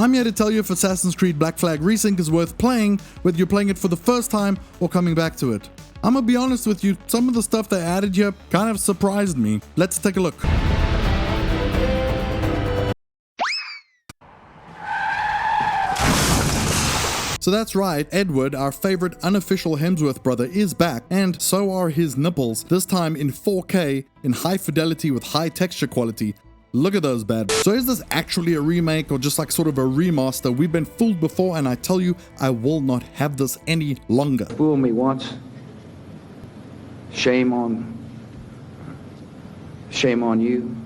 I'm here to tell you if Assassin's Creed Black Flag Resynced is worth playing, whether you're playing it for the first time or coming back to it. I'm gonna be honest with you, some of the stuff they added here kind of surprised me. Let's take a look. So that's right, Edward, our favorite unofficial Hemsworth brother, is back, and so are his nipples, this time in 4K, in high fidelity with high texture quality. Look at those bad. So is this actually a remake or just like sort of a remaster? We've been fooled before, and I tell you, I will not have this any longer. Fool me once. Shame on you.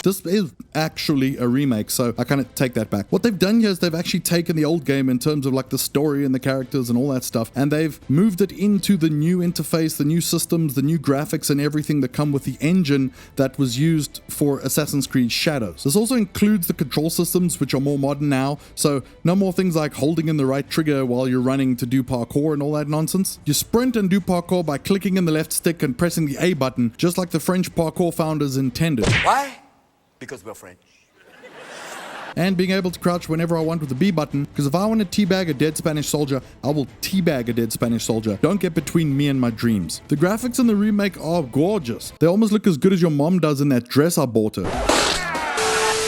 This is actually a remake, so I kind of take that back. What they've done here is they've actually taken the old game in terms of like the story and the characters and all that stuff, and they've moved it into the new interface, the new systems, the new graphics and everything that come with the engine that was used for Assassin's Creed Shadows. This also includes the control systems, which are more modern now, so no more things like holding in the right trigger while you're running to do parkour and all that nonsense. You sprint and do parkour by clicking in the left stick and pressing the A button, just like the French parkour founders intended. Why? Because we're French. And being able to crouch whenever I want with the B button, because if I want to teabag a dead Spanish soldier, I will teabag a dead Spanish soldier. Don't get between me and my dreams. The graphics in the remake are gorgeous. They almost look as good as your mom does in that dress I bought her.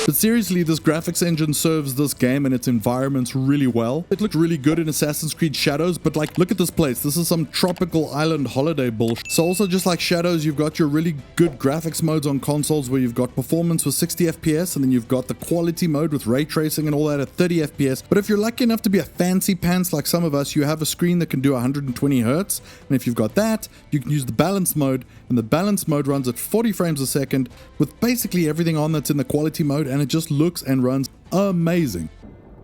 But seriously, this graphics engine serves this game and its environments really well. It looked really good in Assassin's Creed Shadows, but like, look at this place. This is some tropical island holiday bullshit. So also just like Shadows, you've got your really good graphics modes on consoles where you've got performance with 60 FPS, and then you've got the quality mode with ray tracing and all that at 30 FPS. But if you're lucky enough to be a fancy pants like some of us, you have a screen that can do 120 Hertz. And if you've got that, you can use the balance mode, and the balance mode runs at 40 frames a second with basically everything on that's in the quality mode, and it just looks and runs amazing.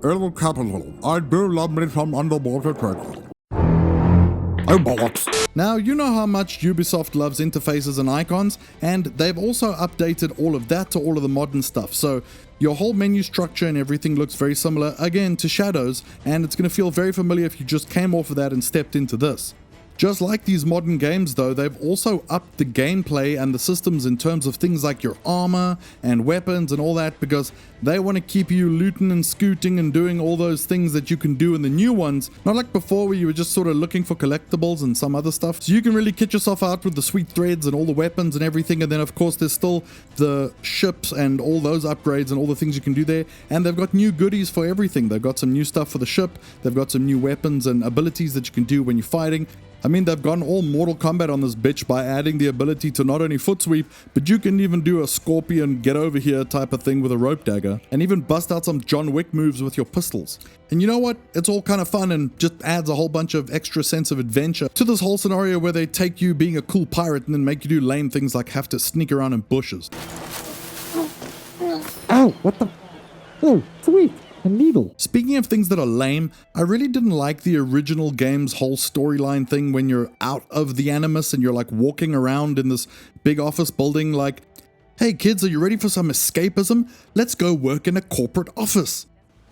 Edward Capital, I do love me some underwater treasure. Oh, bollocks. Now, you know how much Ubisoft loves interfaces and icons, and they've also updated all of that to all of the modern stuff. So your whole menu structure and everything looks very similar, again, to Shadows, and it's going to feel very familiar if you just came off of that and stepped into this. Just like these modern games though, they've also upped the gameplay and the systems in terms of things like your armor and weapons and all that, because they want to keep you looting and scooting and doing all those things that you can do in the new ones, not like before where you were just sort of looking for collectibles and some other stuff. So you can really kit yourself out with the sweet threads and all the weapons and everything, and then of course there's still the ships and all those upgrades and all the things you can do there, and they've got new goodies for everything. They've got some new stuff for the ship, they've got some new weapons and abilities that you can do when you're fighting. I mean, they've gone all Mortal Kombat on this bitch by adding the ability to not only foot sweep, but you can even do a scorpion get over here type of thing with a rope dagger, and even bust out some John Wick moves with your pistols. And you know what? It's all kind of fun and just adds a whole bunch of extra sense of adventure to this whole scenario where they take you being a cool pirate and then make you do lame things like have to sneak around in bushes. Ow, what the? Oh, sweet. A needle. Speaking of things that are lame, I really didn't like the original game's whole storyline thing when you're out of the Animus and you're like walking around in this big office building like, hey kids, are you ready for some escapism? Let's go work in a corporate office.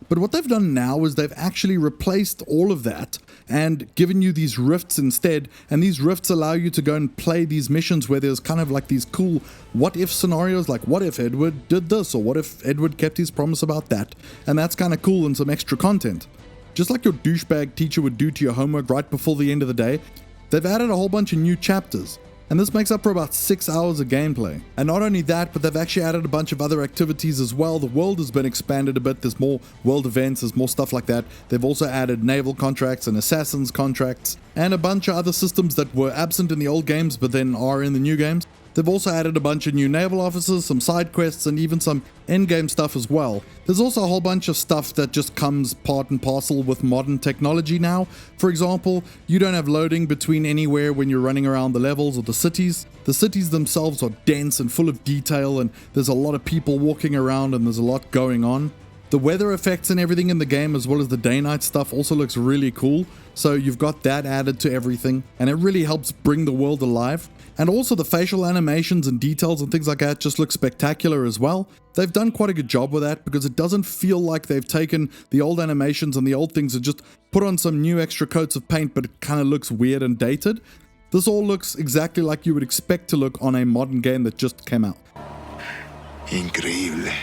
But what they've done now is they've actually replaced all of that and given you these rifts instead, and these rifts allow you to go and play these missions where there's kind of like these cool what if scenarios, like what if Edward did this, or what if Edward kept his promise about that, and that's kind of cool and some extra content. Just like your douchebag teacher would do to your homework right before the end of the day, they've added a whole bunch of new chapters. And this makes up for about 6 hours of gameplay. And not only that, but they've actually added a bunch of other activities as well. The world has been expanded a bit. There's more world events, there's more stuff like that. They've also added naval contracts and assassins contracts, and a bunch of other systems that were absent in the old games but then are in the new games. They've also added a bunch of new naval officers, some side quests, and even some endgame stuff as well. There's also a whole bunch of stuff that just comes part and parcel with modern technology now. For example, you don't have loading between anywhere when you're running around the levels or the cities. The cities themselves are dense and full of detail, and there's a lot of people walking around and there's a lot going on. The weather effects and everything in the game, as well as the day-night stuff, also looks really cool. So you've got that added to everything, and it really helps bring the world alive. And also the facial animations and details and things like that just look spectacular as well. They've done quite a good job with that, because it doesn't feel like they've taken the old animations and the old things and just put on some new extra coats of paint, but it kind of looks weird and dated. This all looks exactly like you would expect to look on a modern game that just came out. Increíble.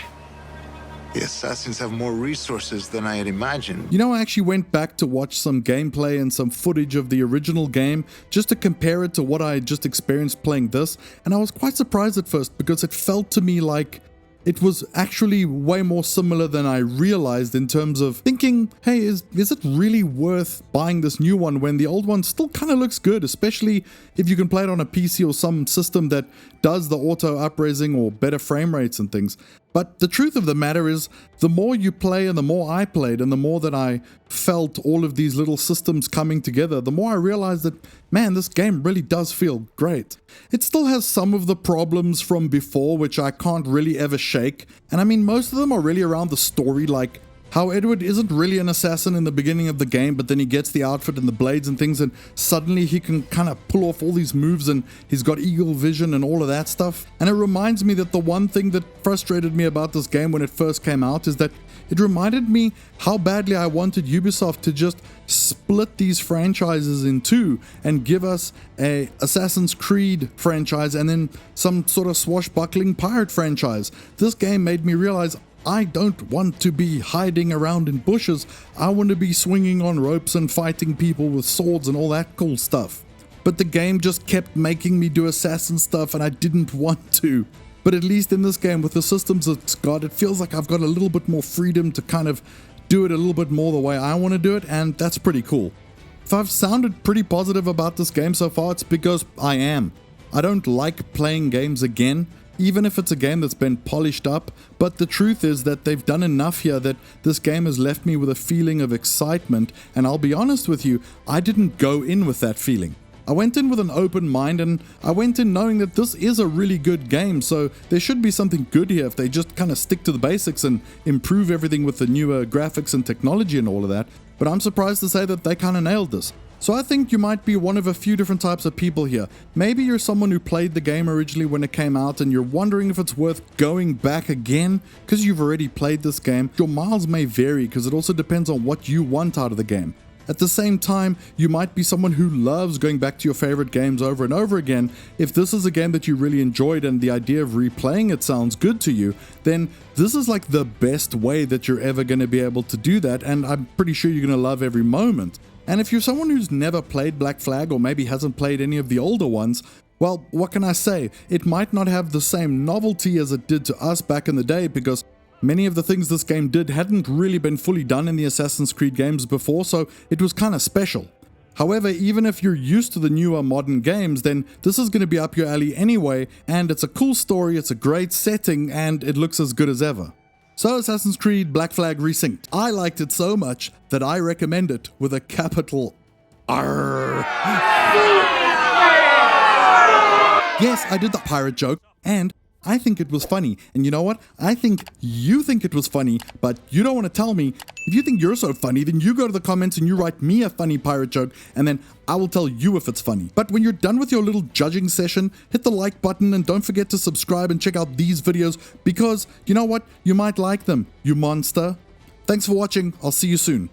The assassins have more resources than I had imagined. You know, I actually went back to watch some gameplay and some footage of the original game just to compare it to what I had just experienced playing this, and I was quite surprised at first because it felt to me like it was actually way more similar than I realized, in terms of thinking, hey, is it really worth buying this new one when the old one still kind of looks good, especially if you can play it on a PC or some system that does the auto upraising or better frame rates and things. But the truth of the matter is, the more you play and the more I played and the more that I felt all of these little systems coming together, the more I realized that, man, this game really does feel great. It still has some of the problems from before, which I can't really ever shake. And I mean, most of them are really around the story, like how Edward isn't really an assassin in the beginning of the game, but then he gets the outfit and the blades and things, and suddenly he can kind of pull off all these moves, and he's got eagle vision and all of that stuff. And it reminds me that the one thing that frustrated me about this game when it first came out is that it reminded me how badly I wanted Ubisoft to just split these franchises in two and give us a Assassin's Creed franchise and then some sort of swashbuckling pirate franchise. This game made me realize I don't want to be hiding around in bushes. I want to be swinging on ropes and fighting people with swords and all that cool stuff. But the game just kept making me do assassin stuff and I didn't want to. But at least in this game, with the systems it's got, it feels like I've got a little bit more freedom to kind of do it a little bit more the way I want to do it, and that's pretty cool. If I've sounded pretty positive about this game so far, it's because I am. I don't like playing games again, even if it's a game that's been polished up, but the truth is that they've done enough here that this game has left me with a feeling of excitement, and I'll be honest with you, I didn't go in with that feeling. I went in with an open mind, and I went in knowing that this is a really good game, so there should be something good here if they just kind of stick to the basics and improve everything with the newer graphics and technology and all of that, but I'm surprised to say that they kind of nailed this. So I think you might be one of a few different types of people here. Maybe you're someone who played the game originally when it came out and you're wondering if it's worth going back again because you've already played this game. Your miles may vary because it also depends on what you want out of the game. At the same time, you might be someone who loves going back to your favorite games over and over again. If this is a game that you really enjoyed and the idea of replaying it sounds good to you, then this is like the best way that you're ever going to be able to do that, and I'm pretty sure you're going to love every moment. And if you're someone who's never played Black Flag or maybe hasn't played any of the older ones, well, what can I say? It might not have the same novelty as it did to us back in the day because many of the things this game did hadn't really been fully done in the Assassin's Creed games before, so it was kind of special. However, even if you're used to the newer modern games, then this is going to be up your alley anyway, and it's a cool story, it's a great setting, and it looks as good as ever. So Assassin's Creed Black Flag Resynced. I liked it so much that I recommend it with a capital R. Yes, I did the pirate joke, and I think it was funny. And you know what? I think you think it was funny, but you don't want to tell me. If you think you're so funny, then you go to the comments and you write me a funny pirate joke, and then I will tell you if it's funny. But when you're done with your little judging session, hit the like button and don't forget to subscribe and check out these videos because, you know what? You might like them, you monster. Thanks for watching. I'll see you soon.